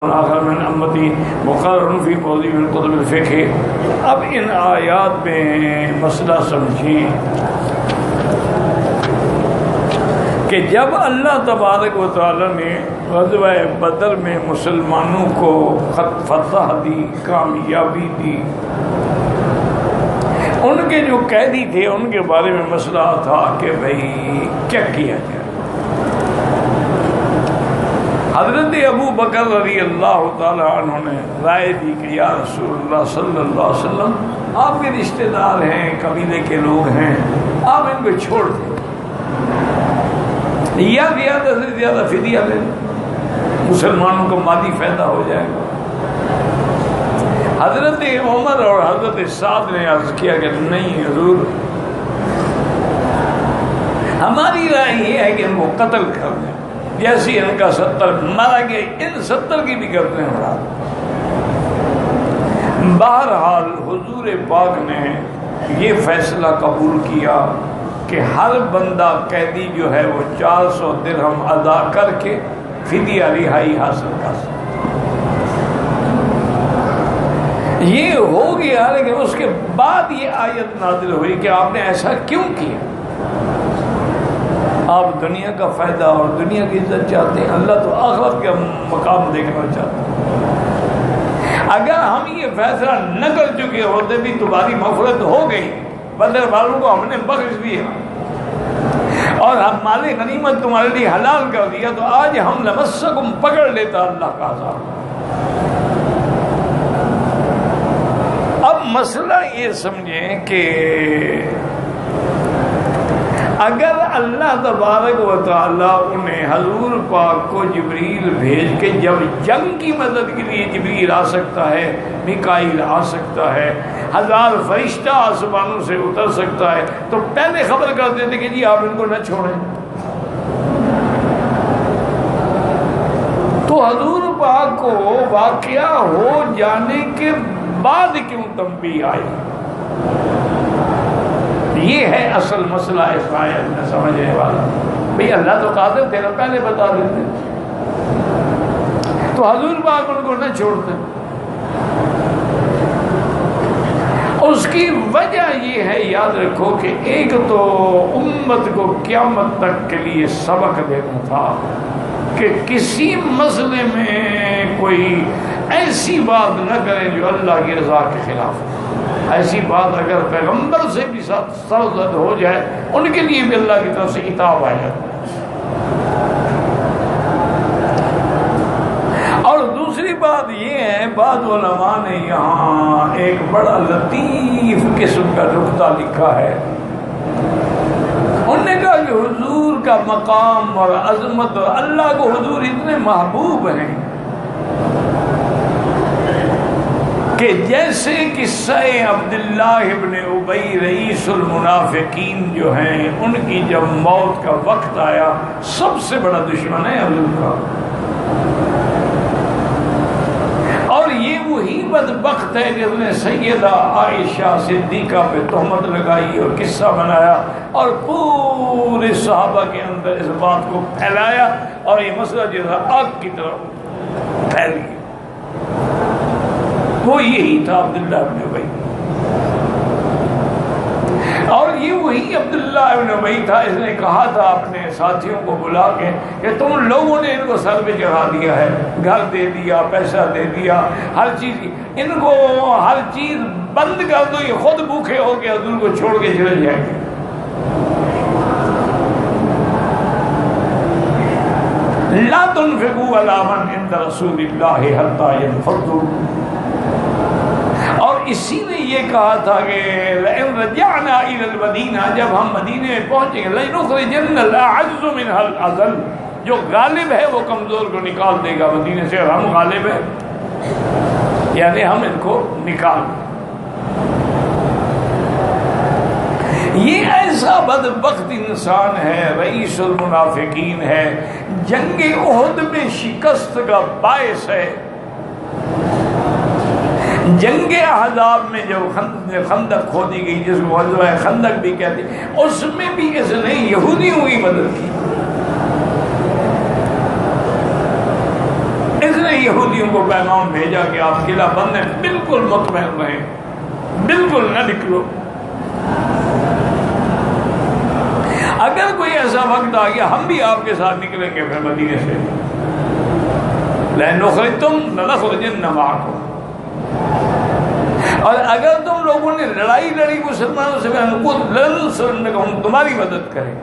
آخر من امتی مقرر فی موضوع من کتب الفقہ۔ اب ان آیات میں مسئلہ سمجھیں کہ جب اللہ تبارک و تعالی نے غزوہ بدر میں مسلمانوں کو فتح دی، کامیابی دی، ان کے جو قیدی تھے ان کے بارے میں مسئلہ تھا کہ بھئی کیا کیا جائے۔ حضرت ابو بکر رضی اللہ تعالی عنہ نے رائے دی کہ یا رسول اللہ صلی اللہ علیہ وسلم، آپ کے رشتہ دار ہیں، قبیلے کے لوگ ہیں، آپ ان کو چھوڑ دیں یا زیادہ سے زیادہ فدیہ لیں، مسلمانوں کو مالی فائدہ ہو جائے گا۔ حضرت عمر اور حضرت سعد نے عرض کیا کہ نہیں حضور، ہماری رائے یہ ہے کہ ان کو قتل کر دیں، جیسی ان کا 70 مارا گیا ان 70 کی بھی کرتے ہیں مراد۔ بہرحال حضور پاک نے یہ فیصلہ قبول کیا کہ ہر بندہ قیدی جو ہے وہ 400 درہم ادا کر کے فدیہ رہائی حاصل کر سکتا۔ یہ ہو گیا، لیکن اس کے بعد یہ آیت نازل ہوئی کہ آپ نے ایسا کیوں کیا؟ آپ دنیا کا فائدہ اور دنیا کی عزت چاہتے ہیں، اللہ تو آخرت کا مقام دیکھنا چاہتے ہیں۔ اگر ہم یہ فیصلہ نہ کر چکے ہوتے بھی تمہاری مغفرت ہو گئی، بدر والوں کو ہم نے بخش دیا اور ہم مال غنیمت تمہارے لیے حلال کر دیا، تو آج ہم لمسکم پکڑ لیتا اللہ کا عذاب۔ اب مسئلہ یہ سمجھیں کہ اگر اللہ تبارک و تعالیٰ انہیں حضور پاک کو جبریل بھیج کے، جب جنگ کی مدد کے لیے جبریل آ سکتا ہے، میکائیل آ سکتا ہے، 1000 فرشتہ آسمانوں سے اتر سکتا ہے، تو پہلے خبر کر دیتے کہ جی آپ ان کو نہ چھوڑیں۔ تو حضور پاک کو واقعہ ہو جانے کے بعد کیوں تنبیہ آئی؟ یہ ہے اصل مسئلہ اس آیت میں سمجھنے والا۔ بھئی اللہ تو قادر تھے نا، پہلے بتا دیتے تو حضور پاک ان کو نہ چھوڑتے۔ اس کی وجہ یہ ہے، یاد رکھو کہ ایک تو امت کو قیامت تک کے لیے سبق دینا تھا کہ کسی مسئلے میں کوئی ایسی بات نہ کرے جو اللہ کی رضا کے خلاف ہے۔ ایسی بات اگر پیغمبر سے بھی سرزد ہو جائے، ان کے لیے بھی اللہ کی طرف سے عتاب آ جاتا ہے۔ اور دوسری بات یہ ہے، بعض علماء نے یہاں ایک بڑا لطیف قسم کا نکتہ لکھا ہے۔ انہوں نے کہا کہ حضور کا مقام اور عظمت اور اللہ کو حضور اتنے محبوب ہیں کہ جیسے قصہ عبداللہ ابن ابی رئیس المنافقین جو ہیں، ان کی جب موت کا وقت آیا، سب سے بڑا دشمن ہے حضور کا، اور یہ وہی بدبخت ہے جس نے سیدہ عائشہ صدیقہ پہ تہمت لگائی اور قصہ بنایا اور پورے صحابہ کے اندر اس بات کو پھیلایا، اور یہ مسئلہ جو تھا آگ کی طرف پھیل گیا۔ وہ یہی تھا عبداللہ ابن ابی، اور یہ وہی عبداللہ ابن ابی تھا، اس نے کہا تھا اپنے ساتھیوں کو بلا کے کہ تم لوگوں نے ان کو سر پہ چڑھا دیا ہے، گھر دے دیا، پیسہ دے دیا، ہر چیز، ان کو ہر چیز بند کر دو، یہ خود بھوکے ہو کے حضور کو چھوڑ کے چلے جائیں گے۔ لا تنفقوا علی من عند رسول اللہ حتی ينفضوا۔ اور اسی نے یہ کہا تھا کہ لئن رجعنا الى المدینہ، جب ہم مدینے میں پہنچیں گے، لنخرجن الاعز منها الاذل، جو غالب ہے وہ کمزور کو نکال دے گا مدینے سے، اور ہم غالب ہیں یعنی ہم ان کو نکال دیں۔ یہ ایسا بدبخت انسان ہے، رئیس المنافقین ہے، جنگ احد میں شکست کا باعث ہے۔ جنگ احزاب میں جب خندق کھودی گئی، جس کو غزوہ خندق بھی کہتے ہیں، اس میں بھی اس نے یہودیوں کی مدد کی۔ اس نے یہودیوں کو پیغام بھیجا کہ آپ قلعہ بند ہیں، بالکل مطمئن رہیں، بالکل نہ نکلو۔ اگر کوئی ایسا وقت آ گیا ہم بھی آپ کے ساتھ نکلیں گے پھر مدینے سے، لَئِنْ أُخْرِجْتُمْ لَنَخْرُجَنَّ مَعَكُمْ، اور اگر تم لوگوں نے لڑائی لڑی مسلمانوں سے ہم تمہاری مدد کریں۔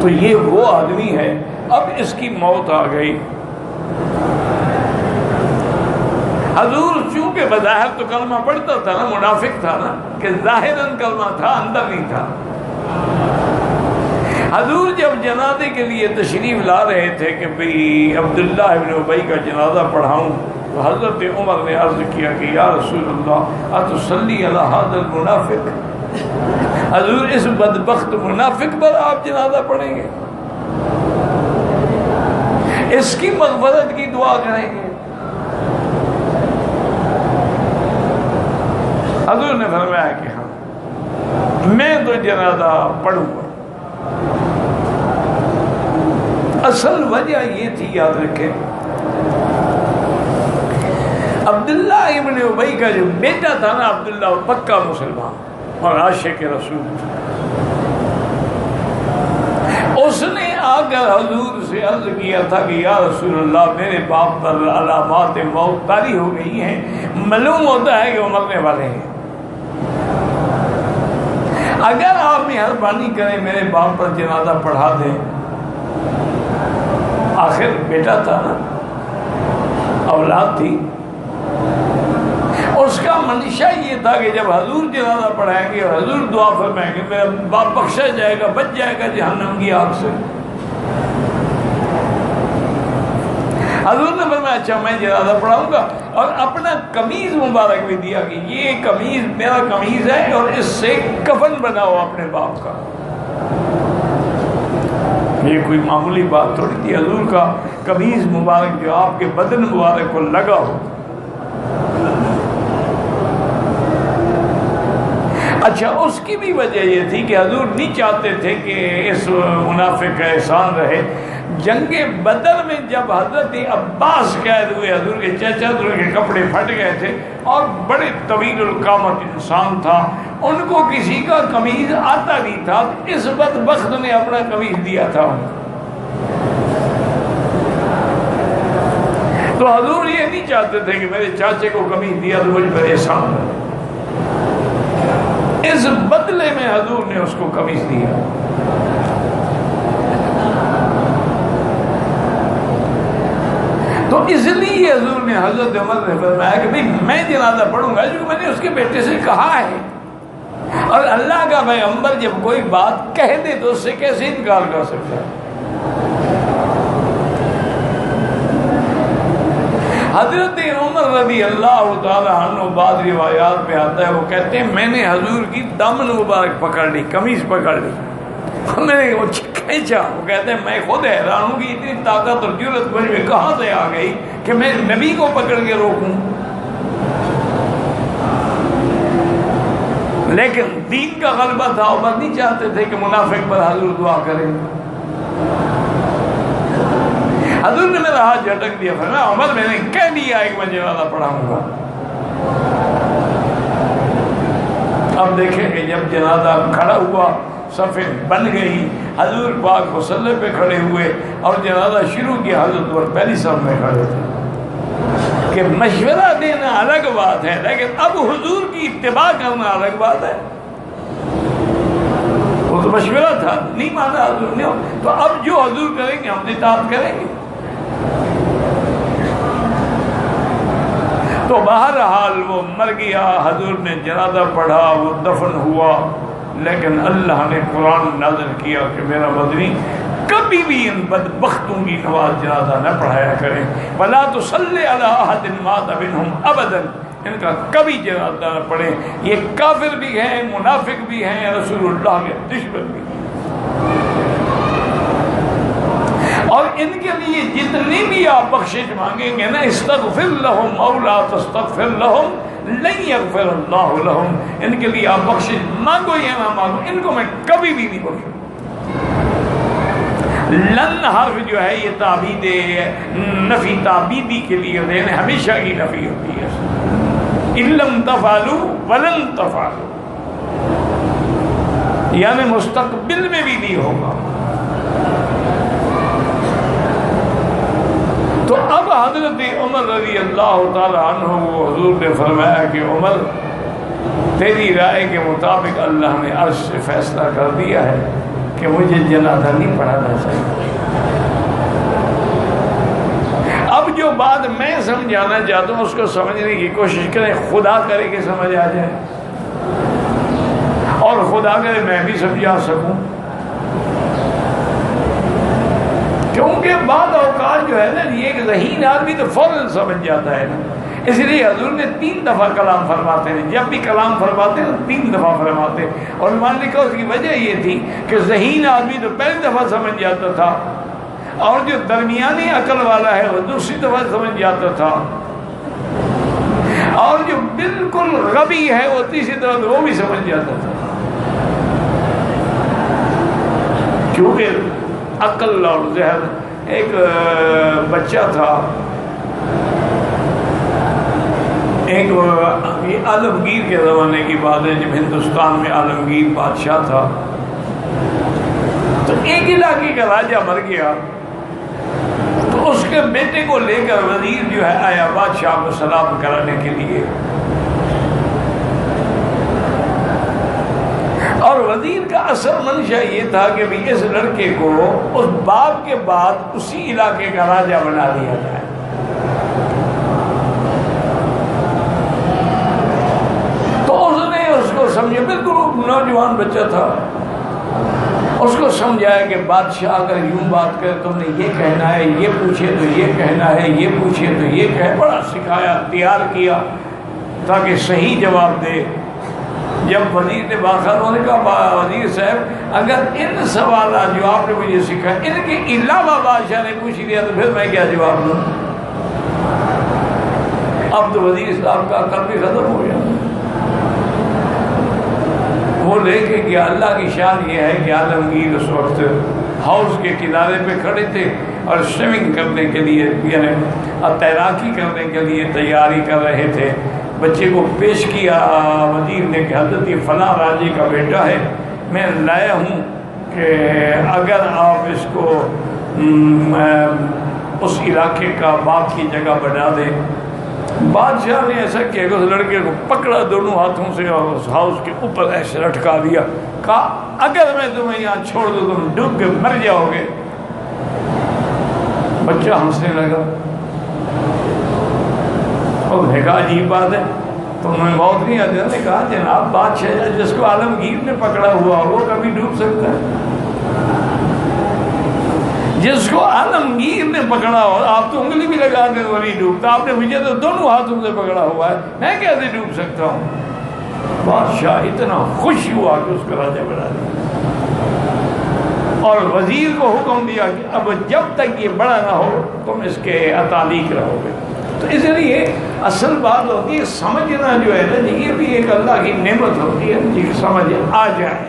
تو یہ وہ آدمی ہے، اب اس کی موت آ گئی۔ حضور چونکہ بظاہر تو کلمہ پڑھتا تھا نا، منافق تھا نا، کہ ظاہراً کلمہ تھا اندر نہیں تھا۔ حضور جب جنازے کے لیے تشریف لا رہے تھے کہ بھئی عبداللہ ابن ابی کا جنازہ پڑھاؤں، تو حضرت عمر نے عرض کیا کہ یا رسول اللہ اتصلی علی ھذا المنافق، حضور اس بدبخت منافق پر آپ جنازہ پڑھیں گے، اس کی مغفرت کی دعا کریں گے؟ حضور نے فرمایا کہ ہاں میں تو جنازہ پڑھوں گا۔ اصل وجہ یہ تھی، یاد رکھیں، عبداللہ ابن ابی کا جو بیٹا تھا نا، عبداللہ پکا مسلمان اور عاشق رسول، اس نے آ کر حضور سے عرض کیا تھا کہ یا رسول اللہ میرے باپ پر علامات موت طاری ہو گئی ہیں، معلوم ہوتا ہے کہ وہ مرنے والے ہیں، اگر آپ مہربانی کریں میرے باپ پر جنازہ پڑھا دیں۔ آخر بیٹا تھا نا، اولاد تھی، اس کا منشا یہ تھا کہ جب حضور جنازہ پڑھائیں گے اور حضور دعا فرمائیں گے میرا باپ بخشا جائے گا، بچ جائے گا جہنم کی آگ سے۔ حضور نے فرمایا اچھا میں جنازہ پڑھاؤں گا، اور اپنا قمیض مبارک بھی دیا کہ یہ قمیض میرا قمیض ہے اور اس سے کفن بناؤ اپنے باپ کا۔ یہ کوئی معمولی بات تھوڑی تھی، حضور کا قمیض مبارک جو آپ کے بدن مبارک کو لگا ہو۔ اچھا اس کی بھی وجہ یہ تھی کہ حضور نہیں چاہتے تھے کہ اس منافق کا احسان رہے۔ جنگ بدر میں جب حضرت عباس قید ہوئے، حضور کے چچا، حضور کے کپڑے پھٹ گئے تھے اور بڑے طویل القامت انسان تھا، ان کو کسی کا قمیض آتا نہیں تھا، اس بدبخت نے اپنا قمیض دیا تھا ان کو۔ تو حضور یہ نہیں چاہتے تھے کہ میرے چاچے کو قمیض دیا تو مجھ پر احسان ہے، اس بدلے میں حضور نے اس کو قمیض دیا۔ تو اس لیے حضور نے حضرت عمر نے فرمایا کہ بھئی میں جنازہ پڑھوں گا، جو میں نے اس کے بیٹے سے کہا ہے، اور اللہ کا پیغمبر جب کوئی بات کہہ دے تو اس سے کیسے انکار کر سکتا ہے۔ حضرت عمر رضی اللہ تعالی عنہ بعض روایات میں آتا ہے، وہ کہتے ہیں میں نے حضور کی دامن مبارک پکڑ لی، قمیض پکڑ لی، میں نے وہ کھینچا۔ وہ کہتے ہیں میں خود حیران ہوں کہ اتنی طاقت اور جرأت مجھ میں کہاں سے آ گئی کہ میں نبی کو پکڑ کے روکوں۔ لیکن دین کا غلبہ تھا، عمر نہیں چاہتے تھے کہ منافق پر حضور دعا کریں۔ حضور نے میرا ہاتھ جھٹک دیا، فرمایا عمر میں نے کہہ دیا ہے کہ میں جنازہ پڑھاؤں گا۔ اب دیکھیں کہ جب جنازہ کھڑا ہوا، صفیں بن گئی، حضور پاک مصلی پہ کھڑے ہوئے اور جنازہ شروع کیا، حضرت عمر پہلی صف میں کھڑے تھے۔ کہ مشورہ دینا الگ بات ہے، لیکن اب حضور کی اتباع کرنا الگ بات ہے۔ وہ تو مشورہ تھا، نہیں مانا حضور نے، تو اب جو حضور کریں گے ہم اطاعت کریں گے۔ تو بہرحال وہ مر گیا، حضور نے جنازہ پڑھا، وہ دفن ہوا، لیکن اللہ نے قرآن نازل کیا کہ میرا مدنی کبھی بھی ان بدبختوں کی نماز جنازہ نہ پڑھایا کریں، وَلَا تُصَلِّ عَلَىٰ أَحَدٍ مَاتَ مِنْهُمْ أَبَدًا، ان کا کبھی جنازہ نہ پڑھیں۔ یہ کافر بھی ہیں، منافق بھی ہیں، رسول اللہ کے دشمن بھی ہیں، اور ان کے لیے جتنی بھی آپ بخشش مانگیں گے نا، استغفر لهم او لا تستغفر لهم لن یغفر اللہ لهم، ان کے لیے آپ بخشش مانگو یا نہ مانگو، ان کو میں کبھی بھی نہیں بخشوں۔ لن حرف جو ہے یہ تعبید نفی تعبیدی کے لیے یعنی ہمیشہ کی نفی ہوتی ہے. ان لم تفعلوا ولن تفعلوا یعنی مستقبل میں بھی نہیں ہوگا. تو اب حضرت عمر رضی اللہ تعالی عنہ وہ حضور نے فرمایا کہ عمر تیری رائے کے مطابق اللہ نے عرش سے فیصلہ کر دیا ہے کہ مجھے جنازہ نہیں پڑھانا چاہیے. اب جو بات میں سمجھانا چاہتا ہوں اس کو سمجھنے کی کوشش کریں, خدا کرے کہ سمجھ آ جائے اور خدا کرے میں بھی سمجھا سکوں, کیونکہ بعض اوقات جو ہے نا یہ ایک ذہین آدمی تو فوراً سمجھ جاتا ہے نا. اس لیے حضور نے 3 دفعہ کلام فرماتے ہیں, جب بھی کلام فرماتے ہیں 3 دفعہ فرماتے ہیں. اور مان لکھا اس کی وجہ یہ تھی کہ ذہین آدمی تو پہلی دفعہ سمجھ جاتا تھا اور جو درمیانی عقل والا ہے وہ دوسری دفعہ سمجھ جاتا تھا اور جو بالکل غبی ہے وہ تیسری دفعہ وہ بھی سمجھ جاتا تھا. کیونکہ عقل اور ذہن, ایک بچہ تھا, ایک عالمگیر کے زمانے کی بات ہے جب ہندوستان میں عالمگیر بادشاہ تھا, تو ایک علاقے کا راجہ مر گیا تو اس کے بیٹے کو لے کر وزیر جو ہے آیا بادشاہ کو سلام کرانے کے لیے. اور وزیر کا اصل منشا یہ تھا کہ بھی اس لڑکے کو اس باپ کے بعد اسی علاقے کا راجہ بنا دیا جائے. تو اس نے اس کو سمجھا, بالکل نوجوان بچہ تھا, اس کو سمجھایا کہ بادشاہ اگر یوں بات کرے تم نے یہ کہنا ہے, یہ پوچھے تو یہ کہنا ہے, یہ پوچھے تو یہ کہے. بڑا سکھایا, تیار کیا تاکہ صحیح جواب دے. جب وزیر نے باخبر نے کہا وزیر صاحب اگر ان سوالات جو آپ نے مجھے سکھا ان کے علاوہ بادشاہ نے پوچھ لیا تو پھر میں کیا جواب دوں. اب تو وزیر صاحب کا عقل بھی ختم ہو گیا. وہ لے کے گیا. اللہ کی شان یہ ہے کہ عالمگیر اس وقت ہاؤس کے کنارے پہ کھڑے تھے اور سوئمنگ کرنے کے لیے یعنی تیراکی کرنے کے لیے تیاری کر رہے تھے. بچے کو پیش کیا وزیر نے کہ حضرت یہ فلاں راجے کا بیٹا ہے, میں لایا ہوں کہ اگر آپ اس کو اس علاقے کا باپ کی جگہ بنا دیں. بادشاہ نے ایسا کیا کہ اس لڑکے کو پکڑا دونوں ہاتھوں سے اور اس ہاؤس کے اوپر ایسے لٹکا دیا. کہا اگر میں تمہیں یہاں چھوڑ دوں تم ڈوب کے مر جاؤ گے. بچہ ہنسنے لگا اور نے کہا عجیب بات ہے تمہیں بہت نہیں آتی. نے کہا جناب بادشاہ جس کو عالمگیر نے پکڑا ہوا وہ کبھی ڈوب سکتا ہے. جس کو عالمگیر نے پکڑا ہو, آپ تو انگلی بھی لگا دیں وہ نہیں ڈوبتا, آپ نے مجھے تو دونوں ہاتھوں سے پکڑا ہوا ہے, میں کیسے ڈوب سکتا ہوں. بادشاہ اتنا خوش ہوا کہ اس کو راجہ بنا دیا اور وزیر کو حکم دیا کہ اب جب تک یہ بڑا نہ ہو تم اس کے اتالیق رہو گے. تو اس لیے اصل بات ہوتی ہے سمجھنا جو ہے نا, یہ بھی ایک اللہ کی نعمت ہوتی ہے جی, سمجھ آ جائے.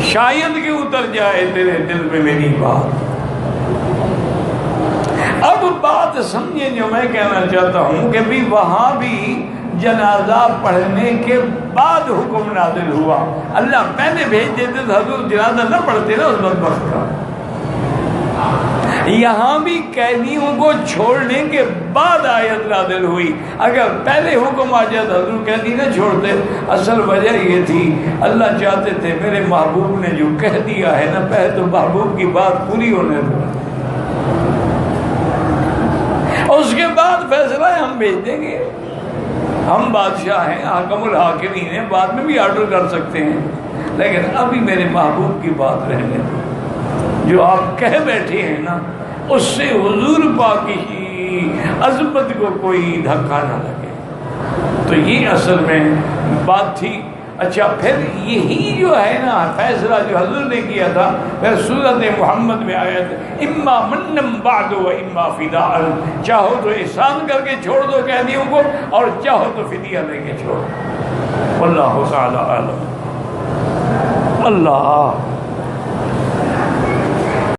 شاید کہ اتر جائے تیرے دل میں میری بات. اب بات سمجھیں جو میں کہنا چاہتا ہوں کہ بھی وہاں بھی جنازہ پڑھنے کے بعد حکم نازل ہوا. اللہ پہلے بھیج دیتے تو حضور جنازہ نہ پڑھتے نا اس بدبخت کا. یہاں بھی قیدیوں کو چھوڑنے کے بعد آیت نازل ہوئی. اگر پہلے حکم آ جاتا حضور قیدی نہ چھوڑتے. اصل وجہ یہ تھی اللہ چاہتے تھے میرے محبوب نے جو کہہ دیا ہے نا, پہلے تو محبوب کی بات پوری ہونے دو, اس کے بعد فیصلہ ہم بھیج دیں گے. ہم بادشاہ ہیں, حاکم الحاکمین ہیں, بعد میں بھی آرڈر کر سکتے ہیں, لیکن ابھی میرے محبوب کی بات رہنے دو. جو آپ کہہ بیٹھے ہیں نا اس سے حضور پاک کی عظمت کو کوئی دھکا نہ لگے. تو یہ اصل میں بات تھی. اچھا پھر یہی جو ہے نا فیصلہ جو حضور نے کیا تھا پھر سورۃ محمد میں آیا تھا اما منم بعد و اما فداء, چاہو تو احسان کر کے چھوڑ دو قیدیوں کو اور چاہو تو فدیہ لے کے چھوڑ. واللہ تعالی اعلم. اللہ